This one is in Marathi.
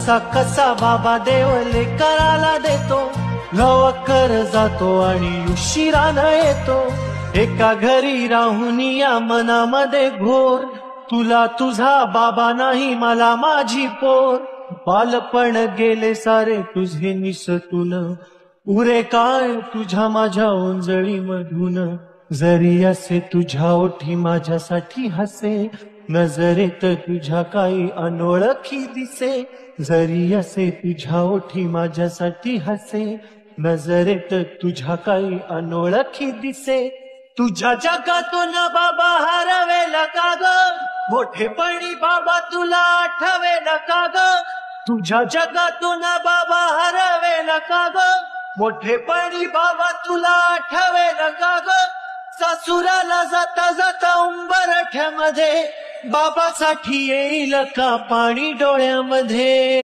कसा कसा बाबा देवले कराला देतो, लवकर जातो आणि उशिरानं येतो. एका घरी राहून या मनामध्ये घोर, तुला तुझा बाबा नाही मला माझी पोर. बालपण गेले सारे तुझे निसटून, उरे काय तुझ्या माझ्या ओंजळी मधून. जरी असे तुझ्या ओठी माझ्यासाठी हसे, नजरेत तुझ्या काही अनोळखी दिसे. जरी असे तुझ्या ओठी माझ्यासाठी हसे, नजरेत तुझ्या काही अनोळखी दिसे. तुझ्या जगातून बाबा हरवेला का ग, मोठेपणी बाबा तुला आठवेला का ग. तुझ्या जगातून बाबा हरवेला का ग, मोठेपणी बाबा तुला आठवेला का ग. सासुराला जाता जाता उंबरठ्यामध्ये, बाबासाठी येईल का पाणी डोळ्यामध्ये.